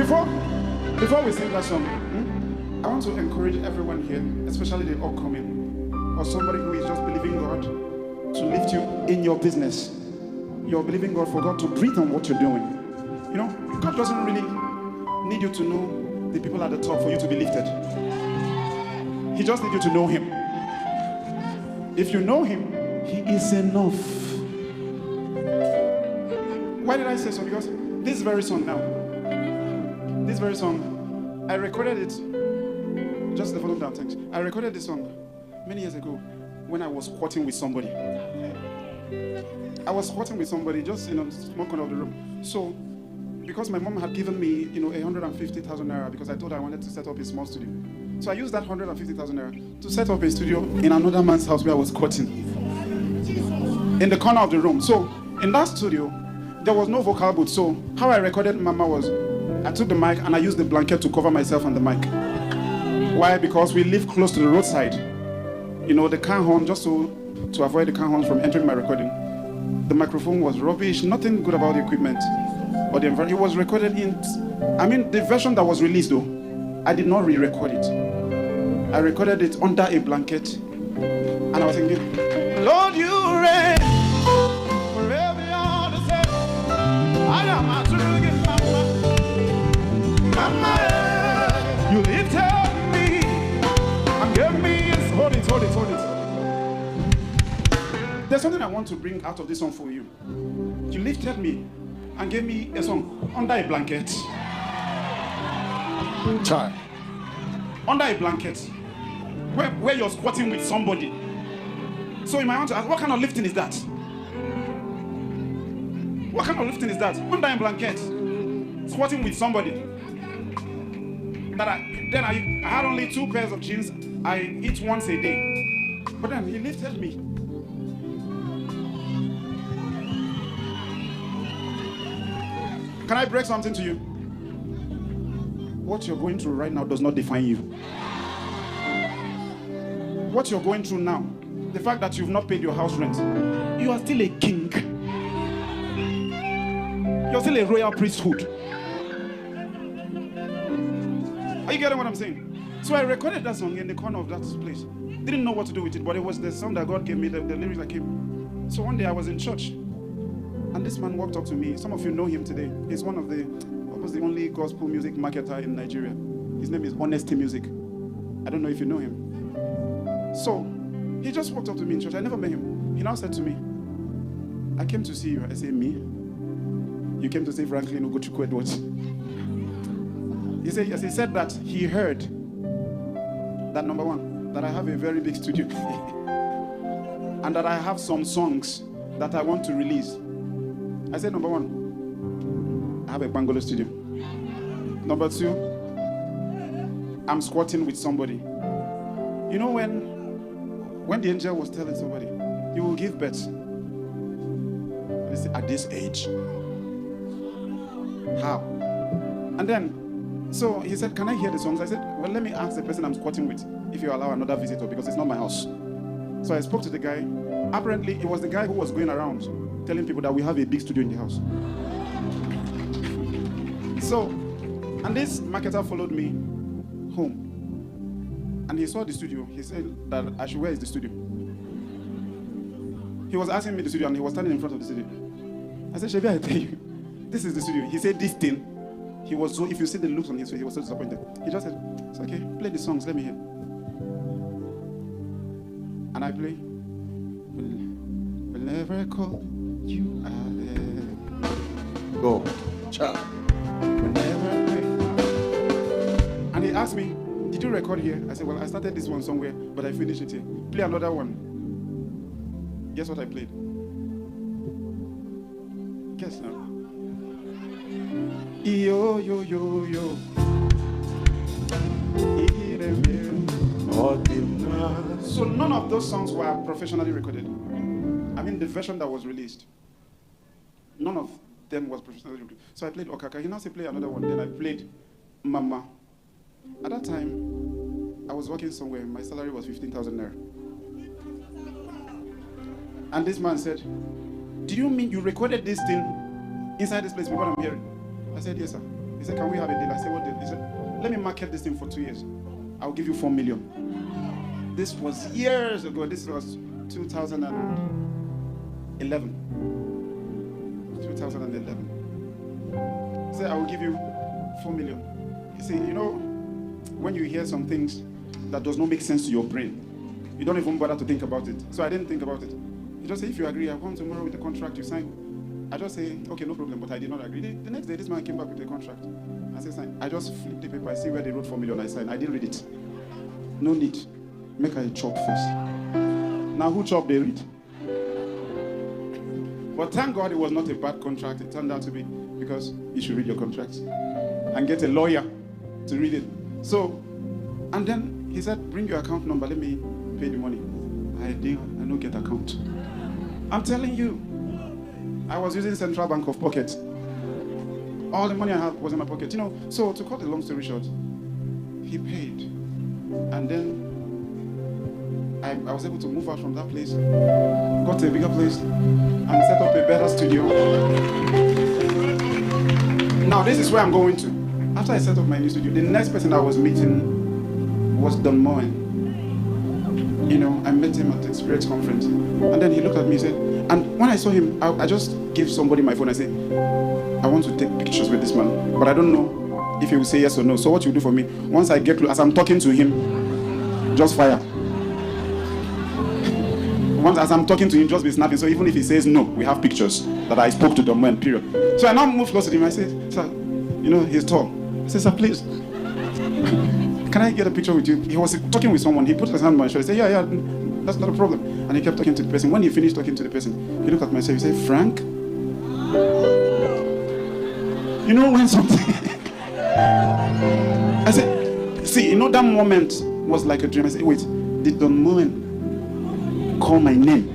Before we sing that song, I want to encourage everyone here, especially the upcoming, or somebody who is just believing God to lift you in your business. You're believing God for God to breathe on what you're doing. You know, God doesn't really need you to know the people at the top for you to be lifted. He just needs you to know Him. If you know Him, He is enough. Why did I say so? Because this very song now, I recorded it, just the following down, thanks. I recorded this song many years ago when I was squatting with somebody. I was squatting with somebody just in a small corner of the room. So, because my mom had given me, 150,000 naira because I told her I wanted to set up a small studio. So I used that 150,000 naira to set up a studio in another man's house where I was squatting. In the corner of the room. So, in that studio, there was no vocal booth. So, how I recorded Mama was, I took the mic and I used the blanket to cover myself on the mic. Why? Because we live close to the roadside. The car horn, just to avoid the car horns from entering my recording. The microphone was rubbish, nothing good about the equipment. But it was recorded the version that was released though, I did not re-record it. I recorded it under a blanket. And I was thinking, Lord, you reign forever on the same. I am a surrogate mama, you lifted me and gave me hold it. There's something I want to bring out of this song for you. You lifted me and gave me a song under a blanket. Child. Under a blanket. Where you're squatting with somebody. So you might want to ask, what kind of lifting is that? What kind of lifting is that? Under a blanket. Squatting with somebody. I had only 2 pairs of jeans. I eat once a day. But then He lifted me. Can I break something to you? What you're going through right now does not define you. What you're going through now, the fact that you've not paid your house rent, you are still a king. You're still a royal priesthood. Are you getting what I'm saying? So I recorded that song in the corner of that place. Didn't know what to do with it, but it was the song that God gave me, the lyrics that came. So one day I was in church, and this man walked up to me. Some of you know him today. He's almost the only gospel music marketer in Nigeria. His name is Honesty Music. I don't know if you know him. So he just walked up to me in church. I never met him. He now said to me, I came to see you. I said, me? You came to see Franklin Ugochukwu Edwards. He said that he heard that, number one, that I have a very big studio and that I have some songs that I want to release. I said, number one, I have a bungalow studio. Number two, I'm squatting with somebody. You know when the angel was telling somebody, you will give birth. They say, at this age. How? And then, so he said, can I hear the songs? I said, well, let me ask the person I'm squatting with if you allow another visitor, because it's not my house. So I spoke to the guy. Apparently, it was the guy who was going around telling people that we have a big studio in the house. So, and this marketer followed me home. And he saw the studio. He said that I should, where is the studio? He was asking me the studio, and he was standing in front of the studio. I said, Shebi, I tell you, this is the studio. He said this thing. He was so, if you see the looks on his face, he was so disappointed. He just said, it's okay, play the songs, let me hear. And I play. Whenever I call, you are there. Go. Ciao. Whenever I play. And he asked me, did you record here? I said, well, I started this one somewhere, but I finished it here. Play another one. Guess what I played? Guess now. Yo, yo, yo, yo. So none of those songs were professionally recorded. I mean, the version that was released. None of them was professionally recorded. So I played Okaka. He now said, play another one. Then I played Mama. At that time, I was working somewhere. My salary was 15,000 naira. And this man said, do you mean you recorded this thing inside this place with what I'm hearing? I said, yes, sir. He said, can we have a deal? I said, what deal? He said, let me market this thing for 2 years. I'll give you 4 million. This was years ago. This was 2011. 2011. He said, I will give you 4 million. He said, you know, when you hear some things that does not make sense to your brain, you don't even bother to think about it. So I didn't think about it. He just said, if you agree, I'll come tomorrow with the contract you sign. I just say, okay, no problem, but I did not agree. The next day, this man came back with the contract. I said, sign. I just flipped the paper. I see where they wrote 4 million. I signed. I didn't read it. No need. Make a chop first. Now, who chop, they read. But thank God it was not a bad contract. It turned out to be, because you should read your contracts and get a lawyer to read it. So, and then he said, bring your account number. Let me pay the money. I don't get account. I'm telling you, I was using Central Bank of Pocket. All the money I had was in my pocket. You know, so to cut the long story short, he paid. And then I was able to move out from that place, got to a bigger place, and set up a better studio. Now, this is where I'm going to. After I set up my new studio, the next person I was meeting was Don Moen. You know, I met him at the Spirits Conference. And then he looked at me and said, and when I saw him, I just gave somebody my phone. I said, I want to take pictures with this man, but I don't know if he will say yes or no. So what you do for me, once I get close, as I'm talking to him, just fire. Once as I'm talking to him, just be snapping. So even if he says no, we have pictures that I spoke to the man, period. So I now moved close to him. I said, sir, you know, he's tall. I said, sir, please, can I get a picture with you? He was talking with someone. He put his hand on my shoulder. He said, yeah, that's not a problem. And he kept talking to the person. When he finished talking to the person, he looked at myself. He said, Frank, you know when something... I said, see, you know, that moment was like a dream. I said, wait, did Don Moen call my name?